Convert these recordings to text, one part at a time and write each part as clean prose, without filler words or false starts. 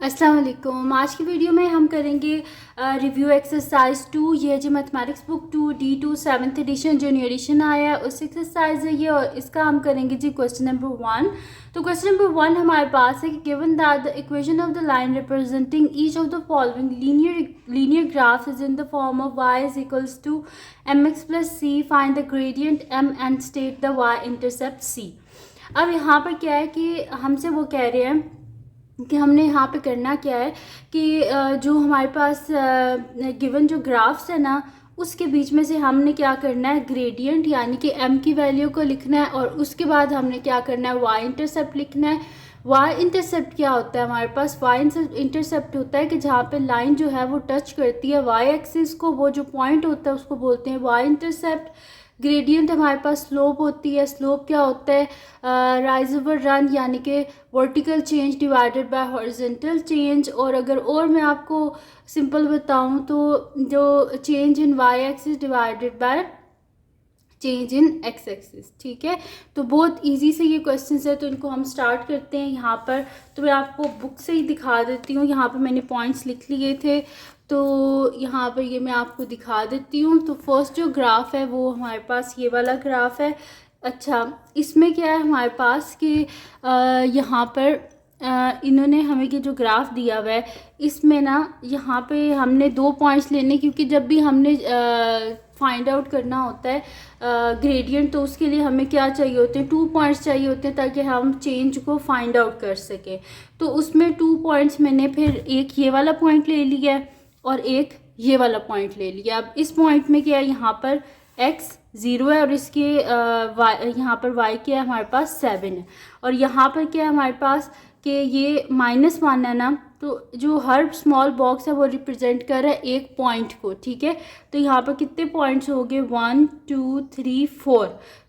अस्सलाम वालेकुम। आज की वीडियो में हम करेंगे रिव्यू एक्सरसाइज 2। ये है जी mathematics book 2 D2 7th edition junior edition आया है, उस एक्सरसाइज है ये। और इसका हम करेंगे जी क्वेश्चन नंबर 1। तो क्वेश्चन नंबर 1 हमारे पास है कि given that the equation of the line representing each of the following linear graphs is in the form of y is equals to mx plus c, find the gradient m and state the y intercept c। अब यहाँ पर क्या है कि हमसे वो कह रहे हैं कि हमने यहाँ पे करना क्या है कि जो हमारे पास गिवन जो ग्राफ्स है ना, उसके बीच में से हमने क्या करना है, ग्रेडियंट यानी कि m की वैल्यू को लिखना है। और उसके बाद हमने क्या करना है, y इंटरसेप्ट लिखना है। y इंटरसेप्ट क्या होता है, हमारे पास y इंटरसेप्ट होता है कि जहाँ पे लाइन जो है वो टच करती है y एक्सिस को, वो जो पॉइंट होता है उसको बोलते हैं y इंटरसेप्ट। ग्रेडियंट हमारे पास स्लोप होती है। स्लोप क्या होता है, राइज ओवर रन यानी कि vertical change divided by horizontal change. और अगर और मैं आपको सिंपल बताऊं तो जो change in Y axis divided by change in X axis. ठीक है, तो बहुत इजी से ये क्वेश्चन है, तो इनको हम स्टार्ट करते हैं। यहाँ पर तो मैं आपको बुक से ही दिखा देती हूँ, यहाँ पर मैंने पॉइंट्स लिख लिए थे तो यहाँ पर ये मैं आपको दिखा देती हूँ। तो फर्स्ट जो ग्राफ है वो हमारे पास ये वाला ग्राफ है। अच्छा, इसमें क्या है हमारे पास कि यहाँ पर इन्होंने हमें ये जो ग्राफ दिया हुआ है, इसमें ना यहाँ पे हमने 2 पॉइंट्स लेने, क्योंकि जब भी हमने फाइंड आउट करना होता है ग्रेडियंट, तो उसके लिए हमें क्या चाहिए होते हैं, 2 पॉइंट्स चाहिए होते हैं ताकि हम चेंज को फाइंड आउट कर सकें। तो उसमें 2 पॉइंट्स मैंने फिर एक ये वाला पॉइंट ले लिया है और एक ये वाला पॉइंट ले लिया। अब इस पॉइंट में क्या है, यहाँ पर x 0 है और इसके यहाँ पर y क्या है हमारे पास 7 है। और यहाँ पर क्या है हमारे पास कि ये -1 है ना, तो जो हर स्मॉल बॉक्स है वो रिप्रेजेंट कर रहा है एक पॉइंट को। ठीक है, तो यहाँ पर कितने पॉइंट्स हो गए, 1 2 3 4।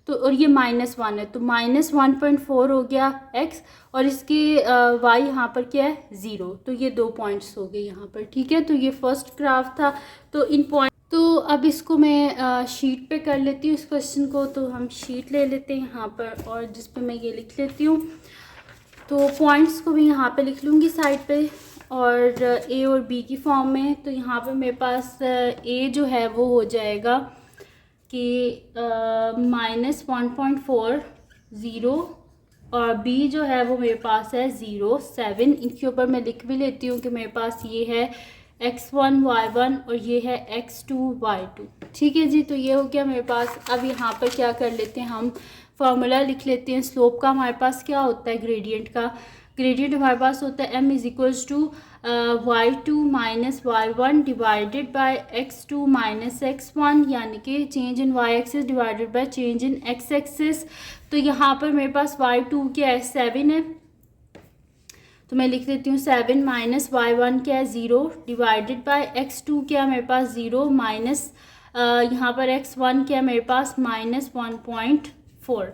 तो और ये -1 है तो -1.4 हो गया x, और इसके y यहाँ पर क्या है 0, तो ये 2 पॉइंट्स हो गए यहाँ पर। ठीक है, तो ये फर्स्ट ग्राफ था। तो इन पॉइंट, तो अब इसको मैं शीट पे कर लेती हूँ इस क्वेश्चन को। तो हम शीट ले लेते हैं यहाँ पर, और जिस पे मैं ये लिख लेती हूँ। तो पॉइंट्स को भी यहाँ पे लिख लूँगी साइड पे, और ए और बी की फॉर्म में। तो यहाँ पे मेरे पास ए जो है वो हो जाएगा कि -1.4 0, और बी जो है वो मेरे पास है 0 7। इनके ऊपर मैं लिख भी लेती हूँ कि मेरे पास ये है x1 y1 और ये है x2 y2। ठीक है जी, तो ये हो गया मेरे पास। अब यहाँ पर क्या कर लेते हैं, हम फार्मूला लिख लेते हैं स्लोप का। हमारे पास क्या होता है, ग्रेडियंट का ग्रेडियंट हमारे पास होता है m is equals to y2 minus y1 divided by x2 minus x1, यानी कि change in y axis divided by change in x axis. तो यहाँ पर मेरे पास y2 क्या है 7 है, तो मैं लिख देती हूँ 7 माइनस y1 क्या है 0 डिवाइडेड बाय x2 क्या है मेरे पास 0 माइनस यहाँ पर x1 क्या है मेरे पास -1.4।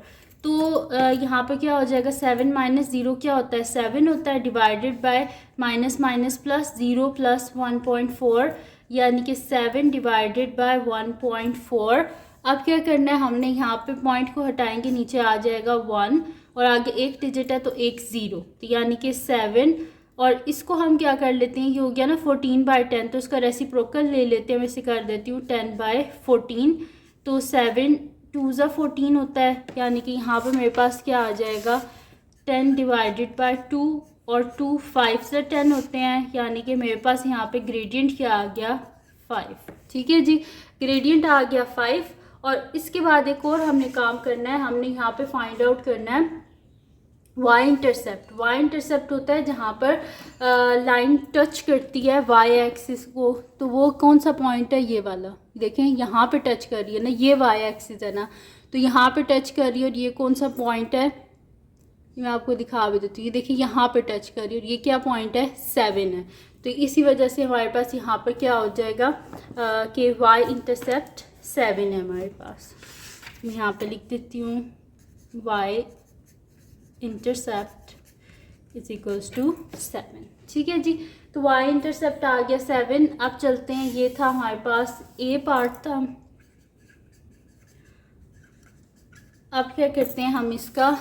तो यहाँ पर क्या हो जाएगा, 7 माइनस 0 क्या होता है 7 होता है, divided by minus minus plus 0 plus 1.4, यानी कि 7 डिवाइडेड बाय 1.4। अब क्या करना है, हमने यहाँ पे पॉइंट को हटाएंगे, नीचे आ जाएगा 1 और आगे एक डिजिट है तो एक 0, तो यानी कि 7। और इसको हम क्या कर लेते हैं, ये हो गया ना 14/10, तो इसका रेसिप्रोकल ले लेते हैं। मैं इसे कर देती हूँ 10/14। तो 7 2 ज़ा 14 होता है, यानी कि यहाँ पर मेरे पास क्या आ जाएगा 10 डिवाइडेड बाय 2, और 2 5 ज़ा 10 होते हैं, यानी कि मेरे पास यहाँ पे ग्रेडियंट क्या आ गया 5। ठीक है जी, ग्रेडियंट आ गया 5। और इसके बाद एक और हमने काम करना है, हमने यहाँ पे फाइंड आउट करना है y इंटरसेप्ट। y इंटरसेप्ट होता है जहाँ पर लाइन टच करती है y एक्सिस को, तो वो कौन सा पॉइंट है, ये वाला। देखें यहाँ पे टच कर रही है ना, ये y एक्सिस है ना, तो यहाँ पे टच कर रही है। और ये कौन सा पॉइंट है, मैं आपको दिखा भी देती हूँ। ये देखिए यहाँ पे टच कर रही है, और ये क्या पॉइंट है 7 है। तो इसी वजह से हमारे पास यहाँ पर क्या हो जाएगा कि y इंटरसेप्ट 7 है हमारे पास। मैं यहाँ पे लिख देती हूँ y intercept is equals to 7। ठीक है जी, तो y इंटरसेप्ट आ गया 7। अब चलते हैं, ये था हमारे पास a पार्ट था। अब क्या करते हैं, हम इसका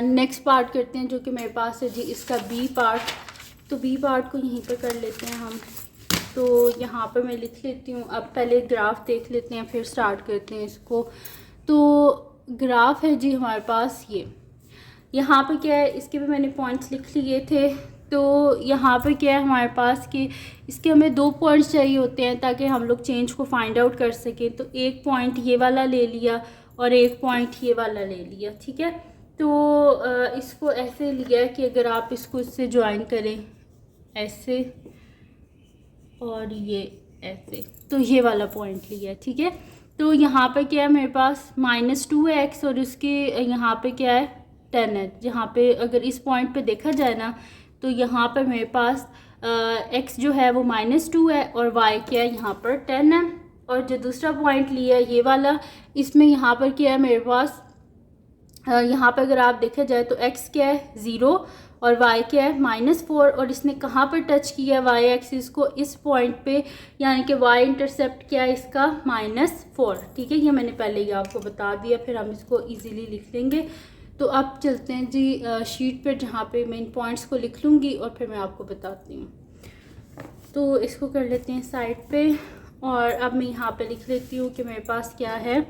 नेक्स्ट पार्ट करते हैं जो कि मेरे पास है जी इसका b पार्ट। तो बी पार्ट को यहीं पर कर लेते हैं हम। तो यहाँ पर मैं लिख लेती हूँ। अब पहले ग्राफ देख लेते हैं फिर स्टार्ट करते हैं इसको। तो ग्राफ है जी हमारे पास ये, यहाँ पर क्या है, इसके भी मैंने पॉइंट्स लिख लिए थे। तो यहाँ पर क्या है हमारे पास कि इसके हमें 2 पॉइंट्स चाहिए होते हैं ताकि हम लोग चेंज को फाइंड आउट कर सकें। तो एक पॉइंट ये वाला ले लिया और एक पॉइंट ये वाला ले लिया, ठीक है। तो इसको ऐसे लिया कि अगर आप इसको इससे ज्वाइन करें ऐसे और ये ऐसे, तो ये वाला पॉइंट लिया, ठीक है। तो यहाँ पर क्या है मेरे पास -2x और उसके यहाँ पे क्या है 10 है। जहाँ पे अगर इस पॉइंट पे देखा जाए ना तो यहाँ पर मेरे पास x जो है वो -2 है और y क्या है यहाँ पर 10 है। और जो दूसरा पॉइंट लिया है ये वाला, इसमें यहाँ पर क्या है मेरे पास यहाँ पर अगर आप देखा जाए तो x क्या है 0 और y क्या है -4। और इसने कहाँ पर टच किया y एक्सिस को, इस पॉइंट पे, यानी कि y इंटरसेप्ट क्या है इसका -4, ठीक है। ये मैंने पहले ही आपको बता दिया, फिर हम इसको इजीली लिख लेंगे। तो अब चलते हैं जी शीट पर जहाँ पे मैं इन पॉइंट्स को लिख लूँगी और फिर मैं आपको बताती हूँ। तो इसको कर लेते हैं साइड पे और अब मैं यहाँ पे लिख लेती हूँ कि मेरे पास क्या है,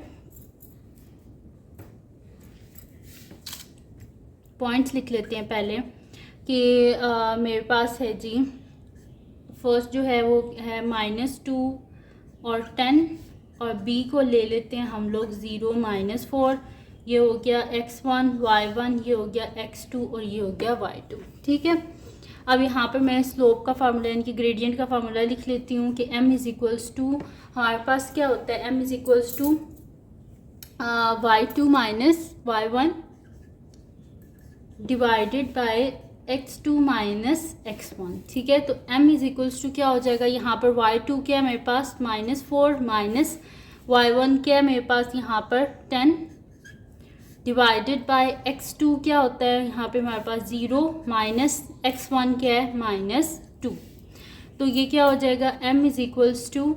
पॉइंट्स लिख लेते हैं पहले कि मेरे पास है जी फर्स्ट जो है वो है -2 और 10 और b को ले लेते हैं हम लोग 0 -4, ये हो गया x1 y1, ये हो गया x2 और ये हो गया y2, ठीक है। अब यहाँ पर मैं स्लोप का फार्मूला यानी कि ग्रेडियंट का फार्मूला लिख लेती हूँ कि m = हमारे पास क्या होता है, m = y2 - y1 divided by x2 - x1, ठीक है। तो m = क्या हो जाएगा, यहाँ पर y2 क्या है मेरे पास -4 माइनस y1 क्या है मेरे पास यहाँ पर 10 डिवाइडेड बाय x2 क्या होता है यहाँ पे हमारे पास 0 माइनस x1 क्या है -2। तो ये क्या हो जाएगा, m = -4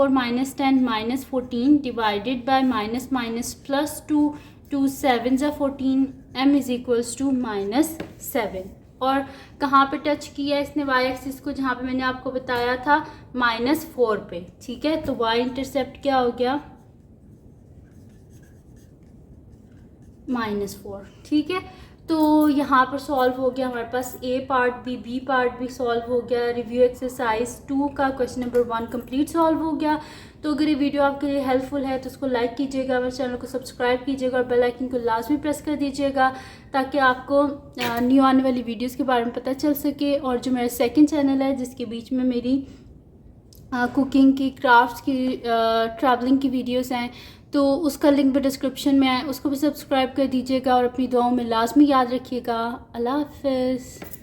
- 10 -14 डिवाइडेड बाय -+2 2 7 = 14, m = -7। और कहाँ पे टच किया है इसने y एक्सिस को, जहाँ पे मैंने आपको बताया था -4 पे, ठीक है। तो y इंटरसेप्ट क्या हो गया -4, ठीक है। तो यहाँ पर सॉल्व हो गया हमारे पास a पार्ट भी, b पार्ट भी सॉल्व हो गया। रिव्यू एक्सरसाइज 2 का क्वेश्चन नंबर 1 कंप्लीट सॉल्व हो गया। तो अगर ये वीडियो आपके लिए हेल्पफुल है तो उसको लाइक कीजिएगा, मेरे चैनल को सब्सक्राइब कीजिएगा और बेल आइकन को लाजमी प्रेस कर दीजिएगा ताकि आपको न्यू आने वाली वीडियोज़ के बारे में पता चल सके। और जो मेरा सेकेंड चैनल है जिसके बीच में मेरी कुकिंग की, क्राफ्ट्स की, ट्रैवलिंग की वीडियोस हैं, तो उसका लिंक भी डिस्क्रिप्शन में है, उसको भी सब्सक्राइब कर दीजिएगा और अपनी दुआओं में लाजमी याद रखिएगा। अल्लाह हाफ़िज़।